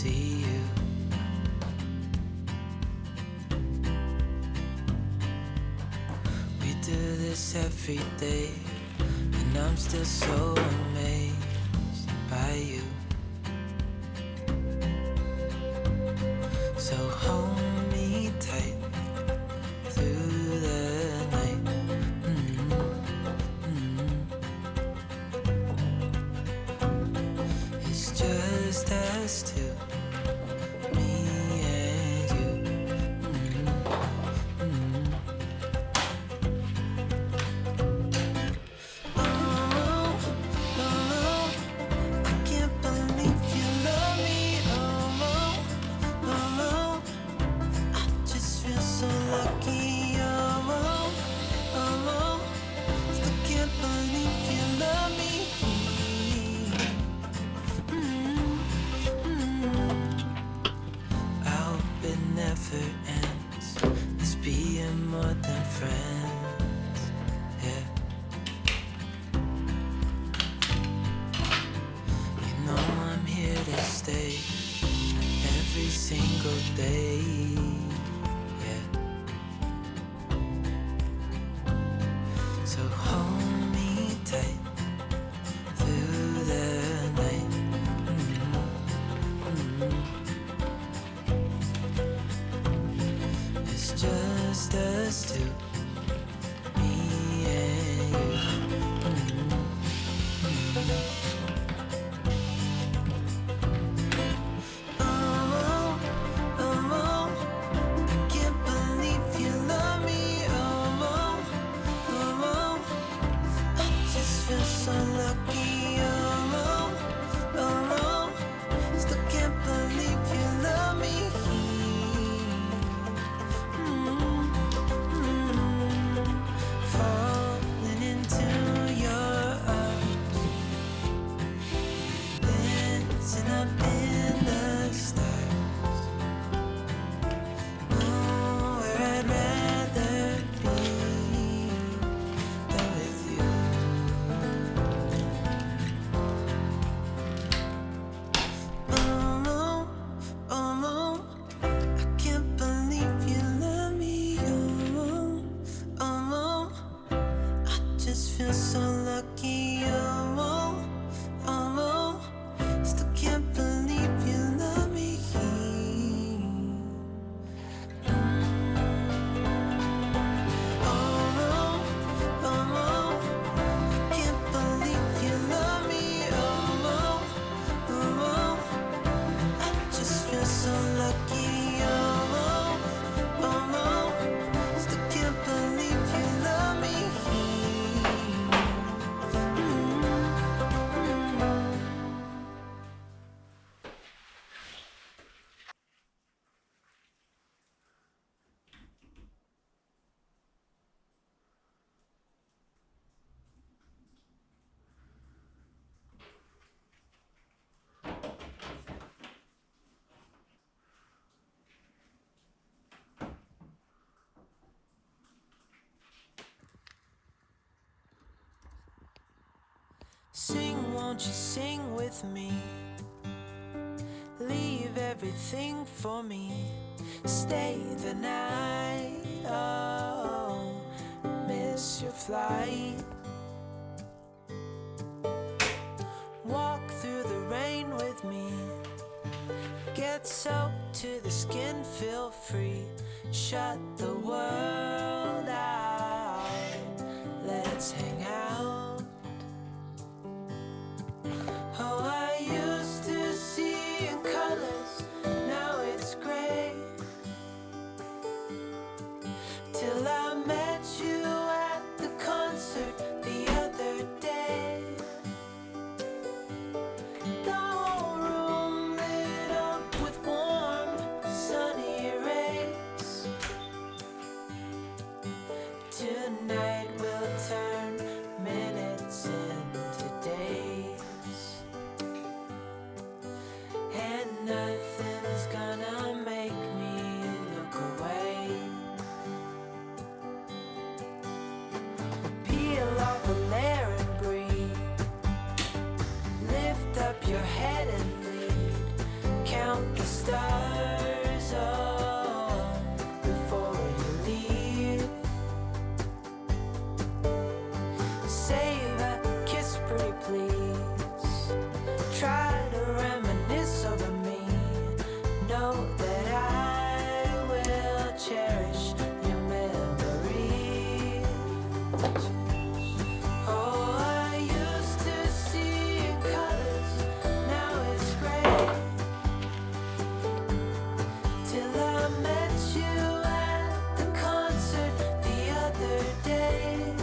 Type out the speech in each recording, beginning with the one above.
see you. We do this every day, and I'm still so amazed by you. So hold me tight through the night. It's just us two, me and you. Oh, oh, I can't believe you love me. Oh, oh, I just feel so lucky. Oh, oh, still can't believe you love me. I hope it never ends. Let's be more than friends. Yeah. You know I'm here to stay every single day. Yeah. So hold me tight through the night. It's just us two, me and you. Oh, oh, I can't believe you love me. Oh, oh, I just feel so lucky. Oh, oh, still can't believe you love me. Falling into your arms, dancing up in the stars. Oh, where I'd rather be than with you. Oh, oh, I can't believe you love me. Oh, I just feel so lucky. Oh, still can't believe you love me. Oh, I can't believe you love me. Oh, I just feel so lucky. Oh, still can't believe you love me. Sing, won't you sing with me? Leave everything for me. Stay the night. Oh, miss your flight. Walk through the rain with me. Get soaked to the skin, feel free. Shut the world out. Let's hang out. Oh, I used to see in colors, now it's gray. Till I met you at the concert the other day. The whole room lit up with warm, sunny rays. Tonight we'll turn met you at the concert the other day.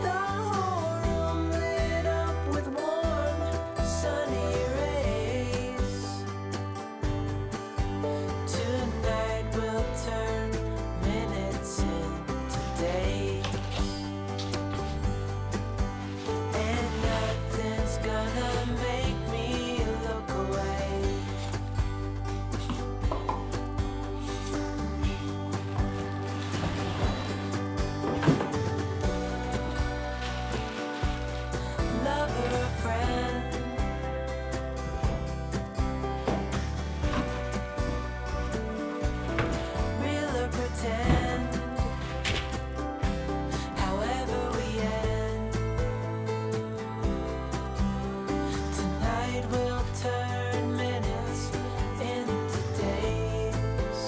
The whole room lit up with warm, sunny rays. Tonight we'll turn minutes into days, and nothing's gonna make me look away. Lover or friend, real or pretend, however we end, tonight we'll turn minutes into days.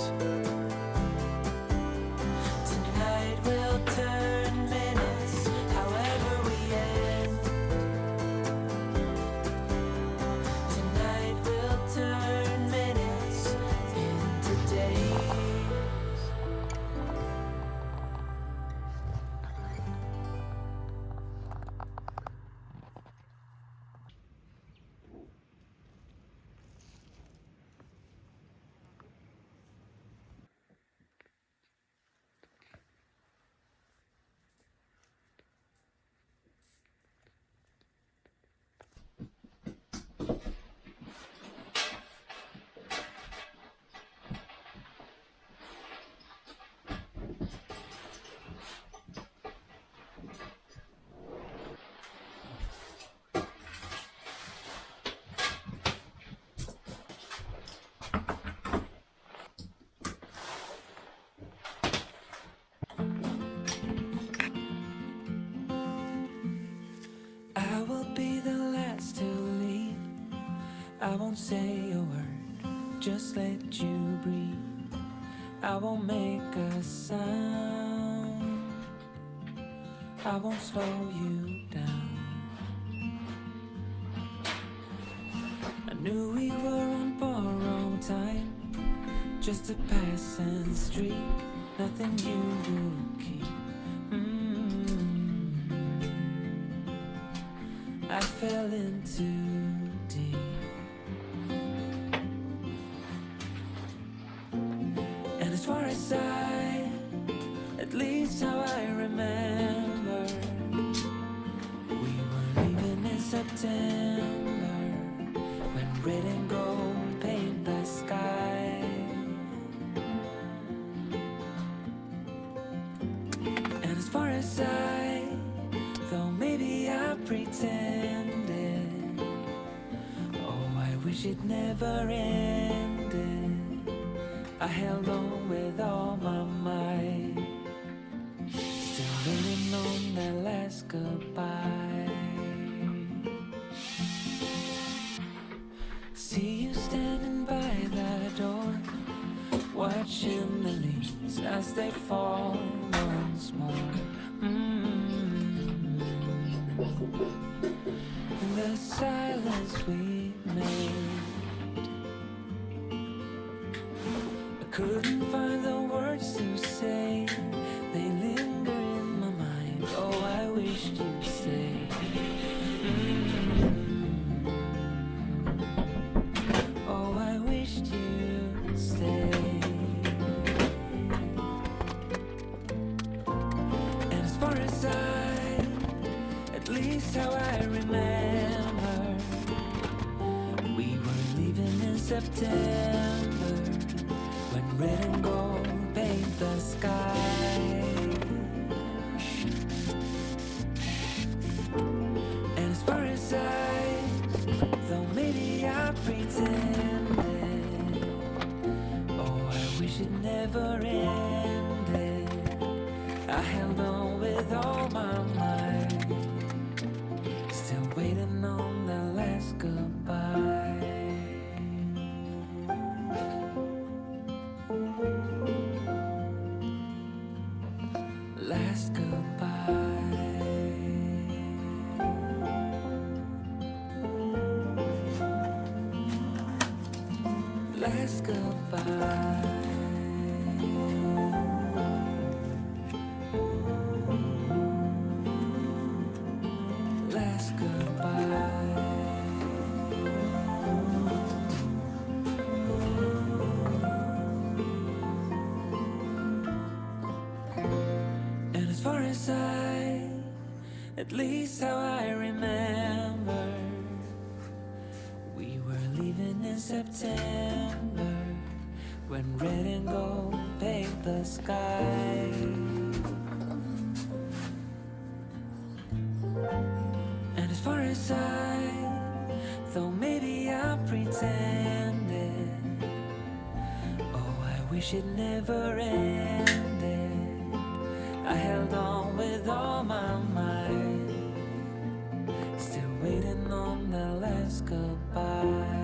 Tonight we'll turn minutes, however we end. Tonight we'll turn minutes into days. I will be the last to leave. I won't say a word, just let you breathe. I won't make a sound, I won't slow you down. I knew we were on borrowed time, just a passing streak, nothing you would keep. I fell in too deep, and as far as at least how I remember, we were leaving in September, when red and gold paint the sky. And as far as though maybe I pretended, oh, I wish it never ended. I held on with all my might, still waiting on that last goodbye. See you standing by the door, watching the leaves as they fall once more. In the silence we made, I couldn't find the words to say. They linger in my mind. Oh, I wished you'd stay. Oh, I wished you'd stay. And as far as at least how I remember, we were leaving in September, when red and gold paint the sky. And as far as though maybe I pretended, oh, I wish it never ended. I held on with all my might, still waiting on the last goodbye. Last goodbye. last goodbye. Last goodbye. And as far as at least how I remember, we were leaving in September when red and gold paint the sky. And as far as though maybe I pretended, oh, I wish it never ended. I held on with all my might, still waiting on the last goodbye.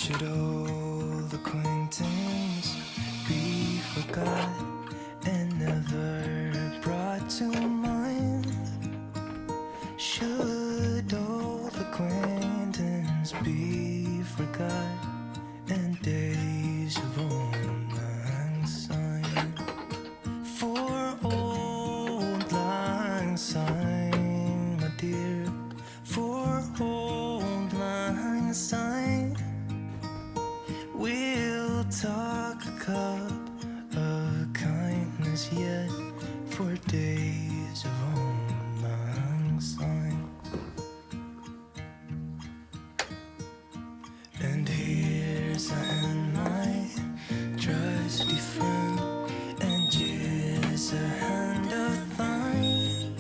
Should old acquaintance be forgot and never brought to mind? Should old acquaintance be forgot and days of old lang syne? For old lang syne, my dear, for old lang syne, we'll talk a cup of kindness yet for days of old lang syne. And here's I am, my trusty friend, and here's a hand of thine.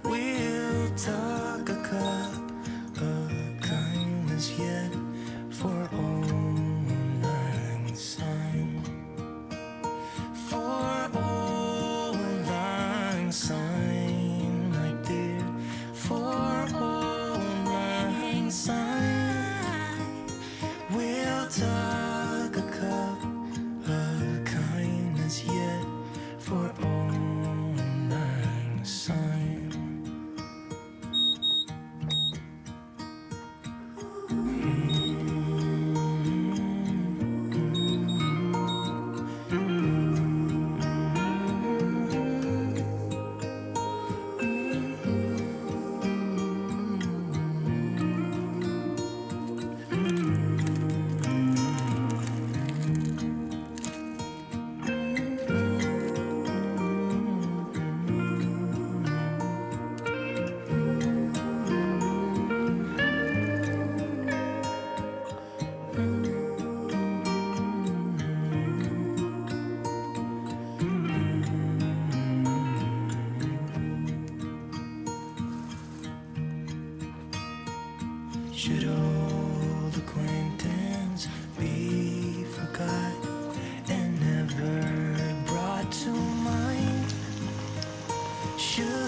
We'll talk a cup of kindness yet for old lang syne. For old lang syne, my dear, for old lang syne, we'll talk a cup of kindness yet for old lang syne. Should old acquaintance be forgot and never brought to mind? Should